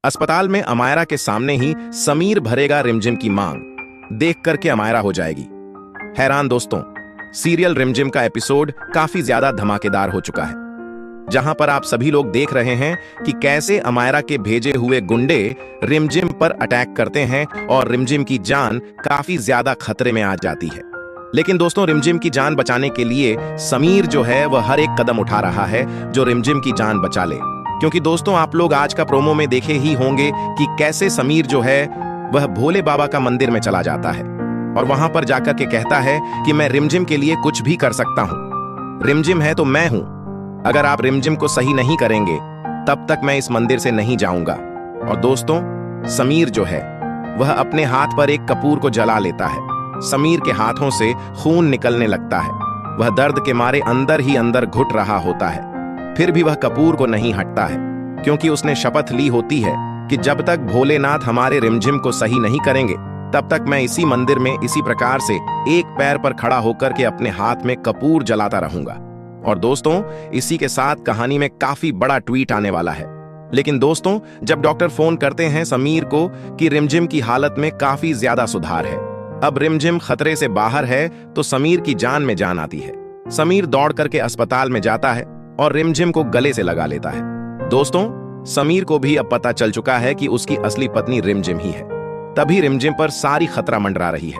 अस्पताल में अमायरा के सामने ही समीर भरेगा रिमझिम की मांग देख करके अमायरा हो जाएगी हैरान। दोस्तों, सीरियल रिमझिम का एपिसोड काफी ज्यादा धमाकेदार हो चुका है, जहां पर आप सभी लोग देख रहे हैं कि कैसे अमायरा के भेजे हुए गुंडे रिमझिम पर अटैक करते हैं और रिमझिम की जान काफी ज्यादा खतरे में आ जाती है। लेकिन दोस्तों, रिमझिम की जान बचाने के लिए समीर जो है वह हर एक कदम उठा रहा है जो रिमझिम की जान बचा ले। क्योंकि दोस्तों, आप लोग आज का प्रोमो में देखे ही होंगे कि कैसे समीर जो है वह भोले बाबा का मंदिर में चला जाता है और वहां पर जाकर के कहता है कि मैं रिमझिम के लिए कुछ भी कर सकता हूं, रिमझिम है तो मैं हूं, अगर आप रिमझिम को सही नहीं करेंगे तब तक मैं इस मंदिर से नहीं जाऊंगा। और दोस्तों, समीर जो है वह अपने हाथ पर एक कपूर को जला लेता है। समीर के हाथों से खून निकलने लगता है, वह दर्द के मारे अंदर ही अंदर घुट रहा होता है। फिर भी वह कपूर को नहीं हटता है, क्योंकि उसने शपथ ली होती है कि जब तक भोलेनाथ हमारे रिमझिम को सही नहीं करेंगे तब तक मैं इसी मंदिर में इसी प्रकार से एक पैर पर खड़ा होकर के अपने हाथ में कपूर जलाता रहूंगा। और दोस्तों, इसी के साथ कहानी में काफी बड़ा ट्वीट आने वाला है। लेकिन दोस्तों, जब डॉक्टर फोन करते हैं समीर को कि रिमझिम की हालत में काफी ज्यादा सुधार है, अब रिमझिम खतरे से बाहर है, तो समीर की जान में जान आती है। समीर दौड़ करके अस्पताल में जाता है और रिमझिम को गले से लगा लेता है। दोस्तों, समीर को भी अब पता चल चुका है कि उसकी असली पत्नी रिमझिम ही है। तभी रिमझिम पर सारी खतरा मंडरा रही है।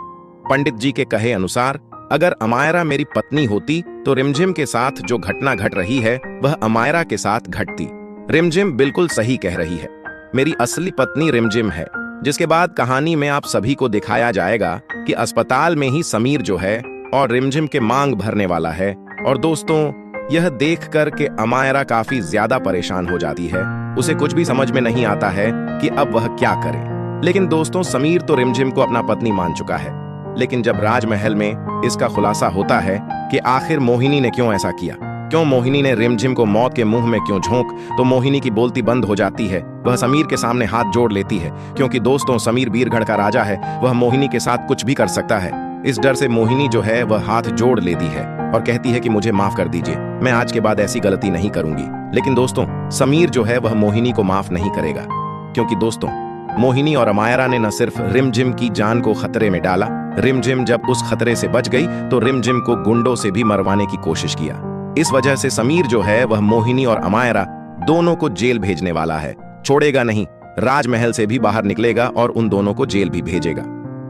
पंडित जी के कहे अनुसार अगर अमायरा मेरी पत्नी होती तो रिमझिम के साथ जो घटना घट रही है वह अमायरा के साथ घटती। रिमझिम बिल्कुल सही कह रही है, मेरी असली पत्नी रिमझिम है। जिसके बाद कहानी में आप सभी को दिखाया जाएगा कि अस्पताल में ही समीर जो है और रिमझिम के मांग भरने वाला है। और दोस्तों, यह देख कर के अमायरा काफी ज्यादा परेशान हो जाती है, उसे कुछ भी समझ में नहीं आता है कि अब वह क्या करे। लेकिन दोस्तों, समीर तो रिमझिम को अपना पत्नी मान चुका है। लेकिन जब राजमहल में इसका खुलासा होता है कि आखिर मोहिनी ने क्यों ऐसा किया, क्यों मोहिनी ने रिमझिम को मौत के मुंह में क्यों झोंक, तो मोहिनी की बोलती बंद हो जाती है। वह समीर के सामने हाथ जोड़ लेती है, क्योंकि दोस्तों, समीर बीरगढ़ का राजा है, वह मोहिनी के साथ कुछ भी कर सकता है। इस डर से मोहिनी जो है वह हाथ जोड़ लेती है और कहती है कि मुझे माफ कर दीजिए, मैं आज के बाद ऐसी गलती नहीं करूंगी। लेकिन दोस्तों, समीर जो है वह मोहिनी को माफ नहीं करेगा, क्योंकि दोस्तों, मोहिनी और अमायरा ने न सिर्फ रिमझिम की जान को खतरे में डाला, रिमझिम जब उस खतरे से बच गई तो रिमझिम को गुंडों से भी मरवाने की कोशिश किया। इस वजह से समीर जो है वह मोहिनी और अमायरा दोनों को जेल भेजने वाला है, छोड़ेगा नहीं, राजमहल से भी बाहर निकलेगा और उन दोनों को जेल भी भेजेगा।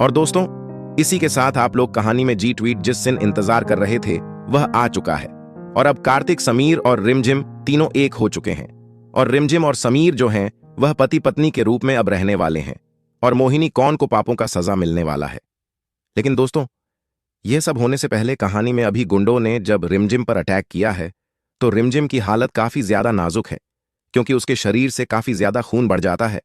और दोस्तों, इसी के साथ आप लोग कहानी में जी ट्वीट जिस दिन इंतजार कर रहे थे वह आ चुका है। और अब कार्तिक, समीर और रिमझिम तीनों एक हो चुके हैं और रिमझिम और समीर जो हैं वह पति पत्नी के रूप में अब रहने वाले हैं और मोहिनी कौन को पापों का सजा मिलने वाला है। लेकिन दोस्तों, यह सब होने से पहले कहानी में अभी गुंडों ने जब रिमझिम पर अटैक किया है तो रिमझिम की हालत काफी ज्यादा नाजुक है, क्योंकि उसके शरीर से काफी ज्यादा खून बढ़ जाता है।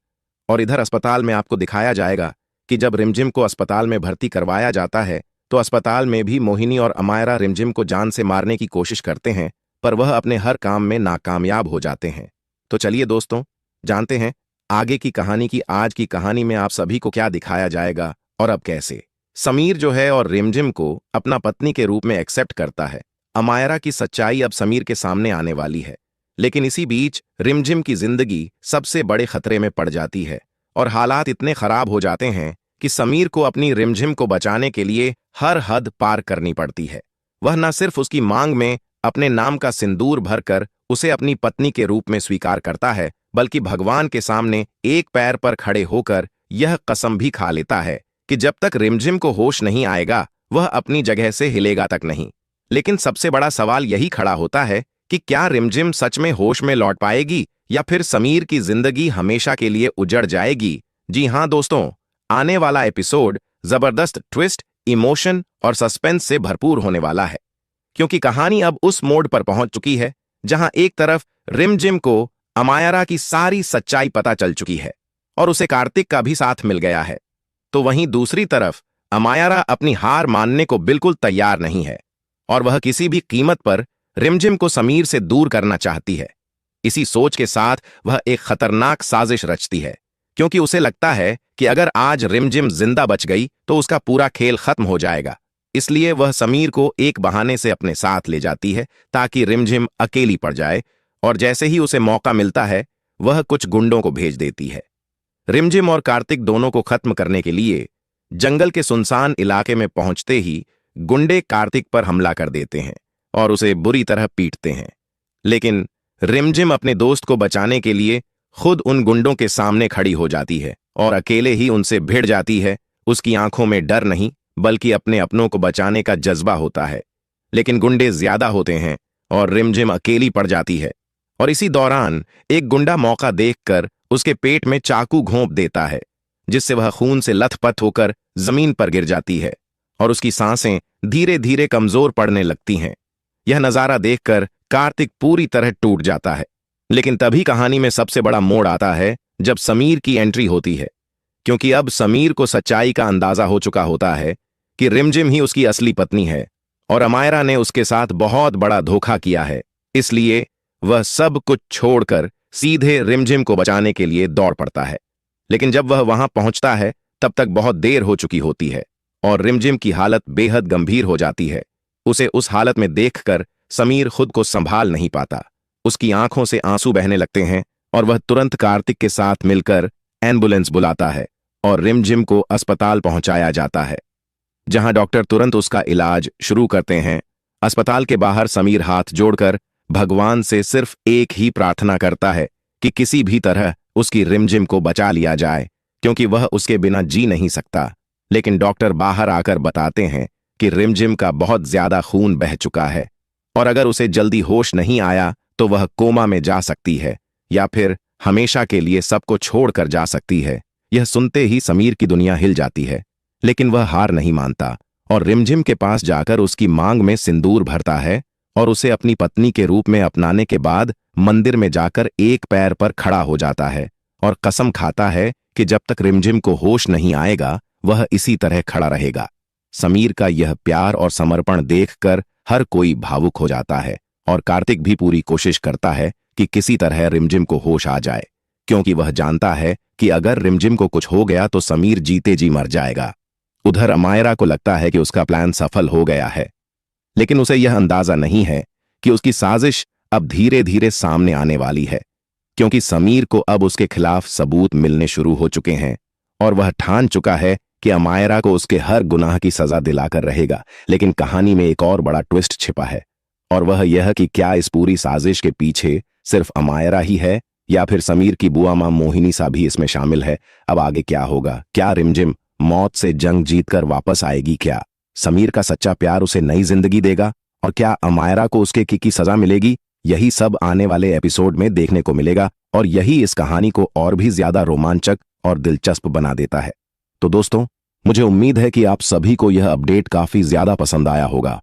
और इधर अस्पताल में आपको दिखाया जाएगा कि जब रिमझिम को अस्पताल में भर्ती करवाया जाता है तो अस्पताल में भी मोहिनी और अमायरा रिमझिम को जान से मारने की कोशिश करते हैं, पर वह अपने हर काम में नाकामयाब हो जाते हैं। तो चलिए दोस्तों, जानते हैं आगे की कहानी की। आज की कहानी में आप सभी को क्या दिखाया जाएगा और अब कैसे समीर जो है और रिमझिम को अपना पत्नी के रूप में एक्सेप्ट करता है। अमायरा की सच्चाई अब समीर के सामने आने वाली है। लेकिन इसी बीच रिमझिम की जिंदगी सबसे बड़े खतरे में पड़ जाती है और हालात इतने खराब हो जाते हैं कि समीर को अपनी रिमझिम को बचाने के लिए हर हद पार करनी पड़ती है। वह न सिर्फ उसकी मांग में अपने नाम का सिंदूर भरकर उसे अपनी पत्नी के रूप में स्वीकार करता है, बल्कि भगवान के सामने एक पैर पर खड़े होकर यह कसम भी खा लेता है कि जब तक रिमझिम को होश नहीं आएगा वह अपनी जगह से हिलेगा तक नहीं। लेकिन सबसे बड़ा सवाल यही खड़ा होता है कि क्या रिमझिम सच में होश में लौट पाएगी या फिर समीर की जिंदगी हमेशा के लिए उजड़ जाएगी। जी हां दोस्तों, आने वाला एपिसोड जबरदस्त ट्विस्ट, इमोशन और सस्पेंस से भरपूर होने वाला है, क्योंकि कहानी अब उस मोड़ पर पहुंच चुकी है जहां एक तरफ रिमझिम को अमायरा की सारी सच्चाई पता चल चुकी है और उसे कार्तिक का भी साथ मिल गया है, तो वहीं दूसरी तरफ अमायरा अपनी हार मानने को बिल्कुल तैयार नहीं है और वह किसी भी कीमत पर रिमझिम को समीर से दूर करना चाहती है। इसी सोच के साथ वह एक खतरनाक साजिश रचती है, क्योंकि उसे लगता है कि अगर आज रिमझिम जिंदा बच गई तो उसका पूरा खेल खत्म हो जाएगा। इसलिए वह समीर को एक बहाने से अपने साथ ले जाती है ताकि रिमझिम अकेली पड़ जाए, और जैसे ही उसे मौका मिलता है वह कुछ गुंडों को भेज देती है रिमझिम और कार्तिक दोनों को खत्म करने के लिए जंगल के सुनसान इलाके में पहुंचते ही गुंडे कार्तिक पर हमला कर देते हैं और उसे बुरी तरह पीटते हैं। लेकिन रिमझिम अपने दोस्त को बचाने के लिए खुद उन गुंडों के सामने खड़ी हो जाती है और अकेले ही उनसे भिड़ जाती है। उसकी आंखों में डर नहीं बल्कि अपने अपनों को बचाने का जज्बा होता है। लेकिन गुंडे ज्यादा होते हैं और रिमझिम अकेली पड़ जाती है। और इसी दौरान एक गुंडा मौका देखकर उसके पेट में चाकू घोंप देता है, जिससे वह खून से लथपथ होकर जमीन पर गिर जाती है और उसकी सांसें धीरे धीरे कमजोर पड़ने लगती हैं। यह नजारा देखकर कार्तिक पूरी तरह टूट जाता है। लेकिन तभी कहानी में सबसे बड़ा मोड़ आता है जब समीर की एंट्री होती है, क्योंकि अब समीर को सच्चाई का अंदाजा हो चुका होता है कि रिमझिम ही उसकी असली पत्नी है और अमायरा ने उसके साथ बहुत बड़ा धोखा किया है। इसलिए वह सब कुछ छोड़कर सीधे रिमझिम को बचाने के लिए दौड़ पड़ता है। लेकिन जब वह वहां पहुंचता है तब तक बहुत देर हो चुकी होती है और रिमझिम की हालत बेहद गंभीर हो जाती है। उसे उस हालत में देखकर समीर खुद को संभाल नहीं पाता। उसकी आंखों से आंसू बहने लगते हैं और वह तुरंत कार्तिक के साथ मिलकर एम्बुलेंस बुलाता है और रिमझिम को अस्पताल पहुंचाया जाता है, जहां डॉक्टर तुरंत उसका इलाज शुरू करते हैं। अस्पताल के बाहर समीर हाथ जोड़कर भगवान से सिर्फ एक ही प्रार्थना करता है कि किसी भी तरह उसकी रिमझिम को बचा लिया जाए, क्योंकि वह उसके बिना जी नहीं सकता। लेकिन डॉक्टर बाहर आकर बताते हैं कि रिमझिम का बहुत ज्यादा खून बह चुका है और अगर उसे जल्दी होश नहीं आया तो वह कोमा में जा सकती है या फिर हमेशा के लिए सबको छोड़कर जा सकती है। यह सुनते ही समीर की दुनिया हिल जाती है, लेकिन वह हार नहीं मानता और रिमझिम के पास जाकर उसकी मांग में सिंदूर भरता है और उसे अपनी पत्नी के रूप में अपनाने के बाद मंदिर में जाकर एक पैर पर खड़ा हो जाता है और कसम खाता है कि जब तक रिमझिम को होश नहीं आएगा वह इसी तरह खड़ा रहेगा। समीर का यह प्यार और समर्पण देखकर हर कोई भावुक हो जाता है और कार्तिक भी पूरी कोशिश करता है कि किसी तरह रिमझिम को होश आ जाए, क्योंकि वह जानता है कि अगर रिमझिम को कुछ हो गया तो समीर जीते जी मर जाएगा। उधर अमायरा को लगता है कि उसका प्लान सफल हो गया है, लेकिन उसे यह अंदाजा नहीं है कि उसकी साजिश अब धीरे धीरे सामने आने वाली है, क्योंकि समीर को अब उसके खिलाफ सबूत मिलने शुरू हो चुके हैं और वह ठान चुका है कि अमायरा को उसके हर गुनाह की सजा दिलाकर रहेगा। लेकिन कहानी में एक और बड़ा ट्विस्ट छिपा है और वह यह कि क्या इस पूरी साजिश के पीछे सिर्फ अमायरा ही है या फिर समीर की बुआ मां मोहिनी सा भी इसमें शामिल है। अब आगे क्या होगा? क्या रिमझिम मौत से जंग जीतकर वापस आएगी? क्या समीर का सच्चा प्यार उसे नई जिंदगी देगा और क्या अमायरा को उसके की सजा मिलेगी? यही सब आने वाले एपिसोड में देखने को मिलेगा और यही इस कहानी को और भी ज्यादा रोमांचक और दिलचस्प बना देता है। तो दोस्तों, मुझे उम्मीद है कि आप सभी को यह अपडेट काफी ज्यादा पसंद आया होगा।